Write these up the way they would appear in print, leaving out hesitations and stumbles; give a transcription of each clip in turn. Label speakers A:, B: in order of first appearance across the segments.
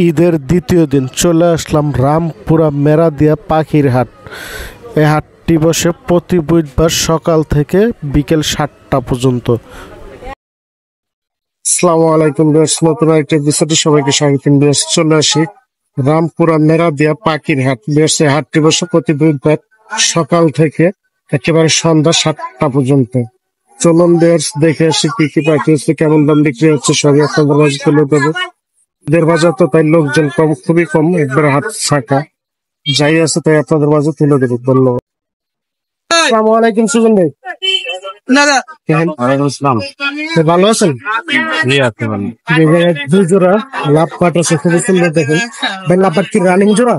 A: ঈদের দ্বিতীয় দিন চলে আসলাম রামপুরা মেরাদিয়া পাখির হাট। এই হাটটি বসে প্রতি বুধবার সকাল থেকে বিকেল 7টা পর্যন্ত। আসসালামু আলাইকুম ভিউয়ার্স, নতুন একটা এপিসোডে সবাইকে স্বাগত। ভিউয়ার্স, চলে আসি রামপুরা মেরাদিয়া পাখির হাট। ভিউয়ার্স, এই হাটটি বসে প্রতি বুধবার সকাল থেকে একেবারে সন্ধ্যা 7টা পর্যন্ত। চলুন ভিউয়ার্স, দেখে আসি কি কি পাখি হচ্ছে, কেমন দাম বিক্রি হচ্ছে, সবই আপনাদের মাঝে তুলে দেবো। ঈদের বাজার তো তাই লোকজন কম, খুবই কম, একবারে হাট ফাঁকা। যাই আছে তাই আপনাদের মাঝে তুলে দেবো। ধন্যবাদ। আসসালামু আলাইকুম সুজন ভাই। ভালো আছেন? দুই জোড়া লাভ পাট আছে, খুবই সুন্দর দেখেন ভাই। লাভ পাট কি রানিং জোড়া?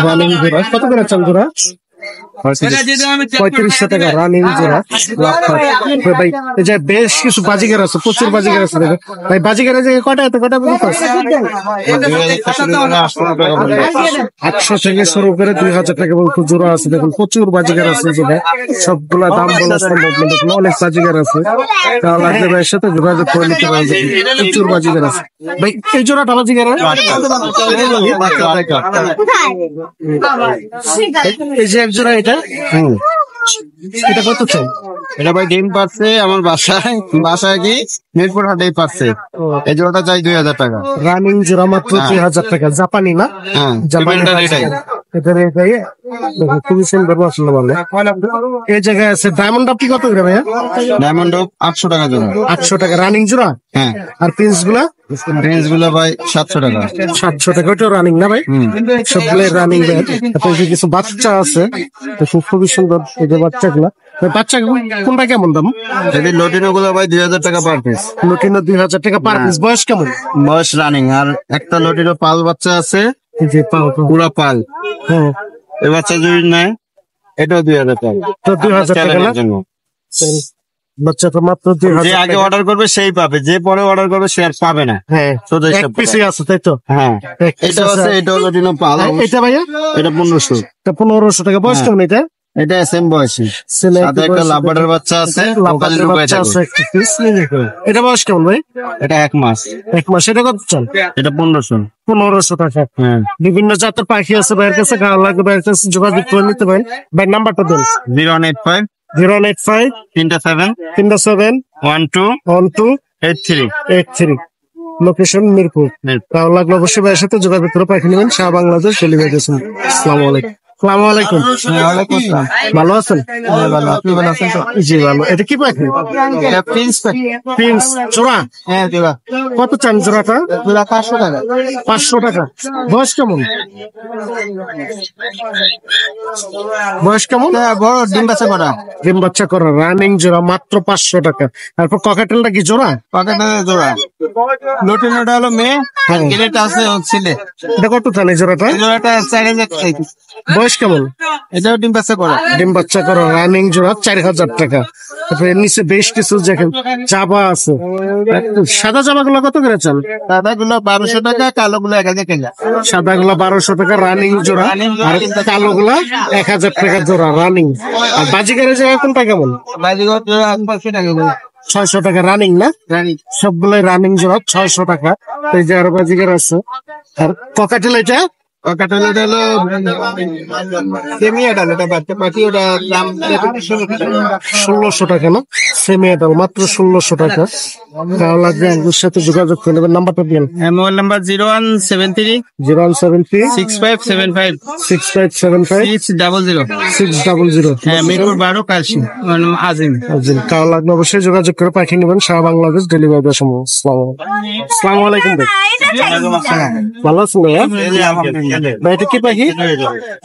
A: রানিং জোড়া কত করে চাল জোড়া? 3500 টাকা রানিং জোড়া লাভ পাট ভাই। এই যে বেশ কিছু বাজিগার আছে, প্রচুর বাজিগার আছে দেখেন ভাই। বাজিগারের জায়গায় কটা এত কটা পর্যন্ত 800 থেকে শুরু করে 2000 টাকা পর্যন্ত জোড়া আছে দেখুন। প্রচুর বাজিগার আছে যে ভাই, সবগুলা দাম বলা সম্ভব না। দেখুন অনেক বাজিগার আছে, তাহলে লাগলে ভাইয়ের সাথে যোগাযোগ করে নিতে পারেন। প্রচুর বাজিগার আছে ভাই। এই জোড়াটা বাজিগার এই যে এক জোড়া, এটা এটা কত চাই?
B: এটা ভাই ডিম পাচ্ছে আমার বাসায় কি মিরপুর হাটেই পাচ্ছে। এই জোড়াটা চাই 2000 টাকা।
A: রানিং জোড়া মাত্র 2000 টাকা। জাপানি না?
B: হ্যাঁ,
A: জাপানি। খুবই সুন্দর মাশাআল্লাহ বলে। এই জায়গায় আছে ডায়মন্ড। আপনি কত করে ভাইয়া?
B: ডায়মন্ড 800 টাকা জোড়া।
A: 800 টাকা রানিং জোড়া।
B: হ্যাঁ।
A: আর প্রিন্স গুলা?
B: প্রিন্স গুলো ভাই 700 টাকা।
A: 700 টাকা। ওইটা রানিং না ভাই? সবগুলো রানিং ভাই। তারপরে কিছু বাচ্চা আছে, খুবই সুন্দর এই যে বাচ্চাগুলা। বাচ্চা কোনটা কেমন দাম?
B: যদি লটিনো গুলো ভাই 2000 টাকা পার পিস।
A: লটিনো 2000 টাকা পার পিস। বয়স কেমন?
B: বয়স রানিং। আর একটা লটিনো পাল বাচ্চা আছে,
A: যে পাল
B: পুরা পাল।
A: হ্যাঁ,
B: এই বাচ্চা যদি নেয় এটাও 2000 টাকা।
A: তো 2000 টাকা না? বাচ্চা তো মাত্র 2000।
B: যে আগে অর্ডার করবে সেই পাবে, যে পরে অর্ডার করবে সে আর পাবে না।
A: হ্যাঁ, এক পিসই আছে তাই তো?
B: হ্যাঁ, এটা আছে, এটা হলো লটিনো পাল।
A: এটা ভাইয়া
B: এটা 1500।
A: 1500 টাকা। বয়স কেমন এটা?
B: এটা সেম বয়সী, সাথে একটা লাভবার্ডের বাচ্চা আছে।
A: এটা বয়স কেমন ভাই?
B: এটা 1 মাস।
A: 1 মাস। এটা কত চাল?
B: এটা 1500।
A: 1500 টাকা।
B: হ্যাঁ,
A: বিভিন্ন জাতের পাখি আছে ভাইয়ের কাছে, ভালো লাগবে ভাইয়ের কাছে যোগাযোগ করে নিতে পারেন। ভাই নাম্বারটা দেন।
B: 085
A: 085
B: 37
A: 37
B: 12
A: 12
B: 83
A: 83। লোকেশন মিরপুর। ভালো লাগলে অবশ্যই ভাইয়ের সাথে যোগাযোগ করে পাখি নেবেন। সারা বাংলাদেশ ডেলিভারি দিয়েছেন। আসসালামু আলাইকুম। আসসালামু আলাইকুম। ভালো আছেন?
B: আপনি ভালো আছেন তো?
A: জি ভালো। এটা কি পাখি?
B: এটা প্রিন্স পাখি।
A: প্রিন্স জোড়া?
B: হ্যাঁ জোড়া।
A: কত চান জোড়াটা?
B: জোড়া 500 টাকা।
A: 500 টাকা। বয়স কেমন? বয়স কেমন?
B: বড় ডিম বাচ্চা করা।
A: ডিম বাচ্চা করা রানিং জোড়া মাত্র 500 টাকা। তারপর ককাটেলটা কি জোড়া?
B: ককাটেল জোড়া। লটিনোটা হলো মেয়ে, আর গিলেটা আছে ছেলে।
A: এটা কত চান এই জোড়াটা?
B: জোড়াটা 4000 টাকা।
A: বয়স কেমন?
B: এটাও ডিম বাচ্চা করা।
A: ডিম বাচ্চা করা রানিং জোড়া 4000 টাকা। তারপরে নিচে বেশ কিছু দেখেন চাবা আছে। সাদা চাবা গুলো কত করে চান?
B: সাদা গুলো 1200 টাকা, কালো গুলো 1000 টাকা।
A: সাদা গুলা 1200 টাকা রানিং জোড়া, আর কালো গুলা 1000 টাকা জোড়া রানিং। আর বাজিগারের জায়গায় কোনটা কেমন?
B: বাজিগর জোড়া 500 টাকা।
A: 600 টাকা রানিং না? সবগুলাই রানিং জোড়া 600 টাকা। এই যে আরো বাজিগার আছে। আর ককাটেল এটা?
B: ককাটেল হলো সেমি অ্যাডাল্ট। এটা বাচ্চা পাখি, ওটা দাম
A: 1600 টাকা না? সেমি অ্যাডাল্ট মাত্র 1600 টাকা। ভালো লাগবে একজনের সাথে যোগাযোগ করে নেবেন। নাম্বারটা দিন।
B: Mobile number 0173
A: 0173
B: 6575
A: 6575
B: 600
A: 600।
B: হ্যাঁ, মিরপুর 12 কালসি আজিম।
A: ভালো লাগবে অবশ্যই যোগাযোগ করে পাখি নেবেন। সারা বাংলাদেশ ডেলিভারি দেওয়া সম্ভব। আসসালামু আলাইকুম ভাই। ভালো আছেন ভাইয়া? ভাই এটা কি পাখি?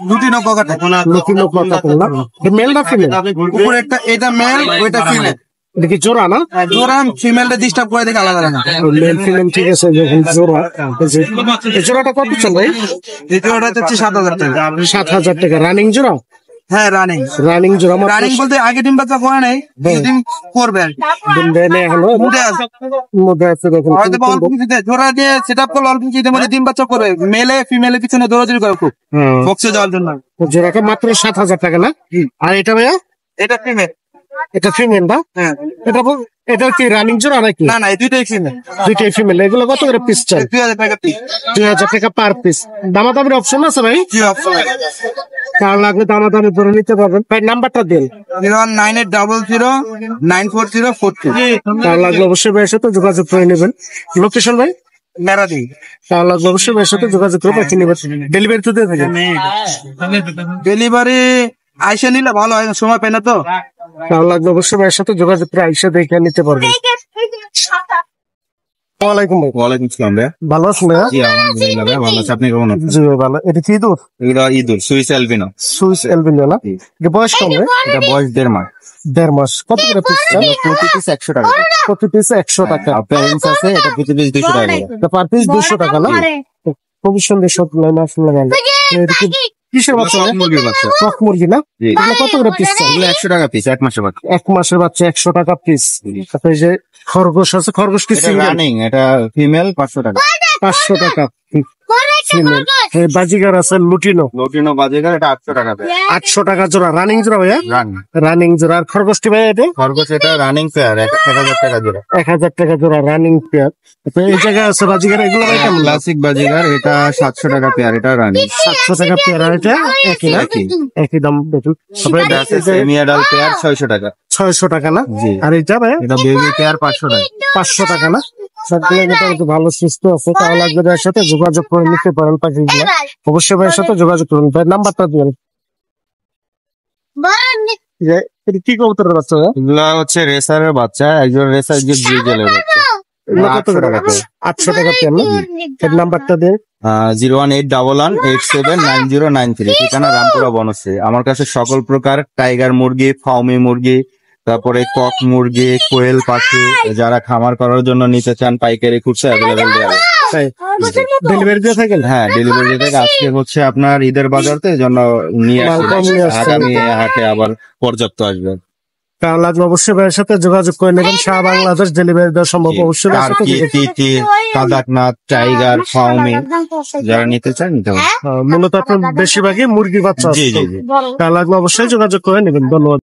B: Lutino cockatiel.
A: লুটিনো ককাটেল না? মেল না ফিমেল?
B: উপরে একটা, এটা মেল, ওইটা ফিমেল।
A: এটা কি জোড়া না?
B: জোড়া। ফিমেলটা ডিস্টার্ব করে দেখে আলাদা না।
A: মেল ফিমেল ঠিক আছে। যখন জোড়া, এই জোড়াটা কত চান ভাই?
B: এই জোড়াটা হচ্ছে 7000 টাকা।
A: 7000 টাকা রানিং জোড়া?
B: হ্যাঁ রানিং।
A: রানিং জোড়া।
B: রানিং বলতে আগে ডিম বাচ্চা করে নাই, ডিম করবে আর কি।
A: ডিম দেয় না এখনো? মধ্যে আছে দেখুন।
B: হয়তো অল্প কিছুতে জোড়া দিয়ে সেট আপ করলে অল্প কিছুতে মধ্যে ডিম বাচ্চা করবে। মেলে ফিমেলের পিছনে দৌড়াদৌড়ি করে খুব বক্সে যাওয়ার জন্য।
A: জোড়াটা মাত্র 7000 টাকা না? আর এটা ভাইয়া?
B: এটা ফিমেল।
A: এটা ফিমেল না?
C: হ্যাঁ।
A: এটা কি রানিং জোড়া নাকি?
C: না এই দুইটাই ফিমেল।
A: দুইটাই ফিমেল। এগুলো কত করে পিস চাই?
C: 2000 টাকা পিস।
A: 2000 টাকা পার পিস। দামাদামির অপশন আছে ভাই?
C: জি অপশন।
A: কার লাগলে দামাদামি করে নিতে পারবেন। ভাই নাম্বারটা দিন।
C: 01980094042।
A: কার লাগলে অবশ্যই ভাইয়ের সাথে যোগাযোগ করে নেবেন। লোকেশন ভাই?
C: মেরাদি।
A: কার লাগলে অবশ্যই ভাইয়ের সাথে যোগাযোগ করে পাঠিয়ে নেবেন। ডেলিভারি তো দিয়ে থাকেন?
C: ডেলিভারি আইসা নিলে ভালো হয়, সময় পাই না তো।
A: কার লাগলে অবশ্যই ভাইয়ের সাথে যোগাযোগ করে আইসা দেখে নিতে পারবেন। ওয়ালাইকুম ভাই।
B: ওয়ালাইকুম আসসালাম ভাই।
A: ভালো আছেন ভাইয়া?
B: জি আলহামদুলিল্লাহ ভাই, ভালো আছে। আপনি কেমন আছেন?
A: জি ভাই ভালো। এটা কি ইঁদুর?
B: এগুলো ইঁদুর সুইস অ্যালবিনো।
A: সুইস অ্যালবিনো না? এটা বয়স কম ভাই?
B: এটা বয়স 1.5 মাস।
A: 1.5 মাস। কত করে পিস?
B: প্রতি পিস 100 টাকা।
A: প্রতি পিস 100 টাকা।
B: প্যারেন্টস আছে, এটা প্রতি পিস 200 টাকা করে।
A: এটা পার পিস 200 টাকা না? খুবই সুন্দর সব লাইন আসলে গেল। কিসের বাচ্চা?
B: মুরগির বাচ্চা।
A: কক মুরগি না?
B: জি।
A: এগুলো কত করে পিস?
B: এগুলো 100 টাকা পিস, 1 মাসের বাচ্চা।
A: 1 মাসের বাচ্চা 100 টাকা পিস। তারপরে এই যে খরগোশ আছে, খরগোশ কি
B: এটা
A: সিঙ্গেল?
B: রানিং, এটা ফিমেল 500 টাকা।
A: 500 টাকা ফিমেল। বাজিগার আছে লুটিনো,
B: লোটিনো বাজেগার, এটা 800 টাকা দেয়।
A: 800 টাকা জোড়া। রানিং জোড়া ভাইয়া?
B: রানিং।
A: রানিং জোড়া। আর খরগোশটি ভাইয়া এটা?
B: খরগোশ এটা রানিং পেয়ার, 1000 টাকা জোড়া।
A: 1000 টাকা জোড়া রানিং পেয়ার। তারপরে এই জায়গায় আছে বাজিগার, এগুলো ভাই কেমন?
B: ক্লাসিক বাজিগার, এটা 700 টাকা পেয়ার, এটা রানিং।
A: 700 টাকা পেয়ার। আর এটা একই না?
B: একই।
A: একই দাম দেখুন। তারপরে
B: এটা আছে সেমি অ্যাডাল্ট পেয়ার 600 টাকা।
A: 600 টাকা না?
B: জি।
A: আর এটা ভাইয়া?
B: এটা বেবি পেয়ার 500 টাকা।
A: 500 টাকা না? সবগুলো মোটামুটি ভালো সুস্থ আছে। তাহলে লাগবে ভাইয়ের সাথে যোগাযোগ করে নিতে পারেন পাখিগুলো। অবশ্যই ভাইয়ের সাথে যোগাযোগ করুন। ভাই নাম্বারটা দিবেন। এটা কি কবুতরের বাচ্চা ভাইয়া?
B: এগুলা হচ্ছে রেসারের বাচ্চা, একজন রেসার যে ব্রিজেলের বাচ্চা।
A: এগুলো কত
B: 800
A: করে?
B: টাকা করে।
A: 800 টাকা পেয়ার না? এর নাম্বারটা দিন।
B: 01811879093। ঠিকানা রামপুরা বনশ্রী। আমার কাছে সকল প্রকার টাইগার মুরগি, ফাউমি মুরগি, তারপরে কক মুরগি, কোয়েল পাখি, যারা খামার করার জন্য নিতে চান পাইকারি খুচরা অ্যাভেলেবেল দেওয়া হয়।
A: তাই ডেলিভারি দিয়ে থাকেন?
B: হ্যাঁ, ডেলিভারি থেকে আজকে হচ্ছে আপনার ঈদের বাজারতে জন্য নিয়ে
A: মাল কম নিয়ে
B: আসছি।
A: আসছেন।
B: আগামী হাটে আবার পর্যাপ্ত আসবে।
A: তাহলে লাগবে অবশ্যই ভাইয়ের সাথে যোগাযোগ করে নেবেন। সারা বাংলাদেশ ডেলিভারি দেওয়া সম্ভব। অবশ্যই ভাইয়ের সাথে
B: টার্কি, তিতি, কাদাকনাথ, টাইগার, ফাউমি, যারা নিতে চান নিতে হবে।
A: মূলত আপনার বেশিরভাগই মুরগির বাচ্চা
B: জি
A: আছে।
B: জি জি।
A: তাহলে লাগবে অবশ্যই যোগাযোগ করে নেবেন। ধন্যবাদ।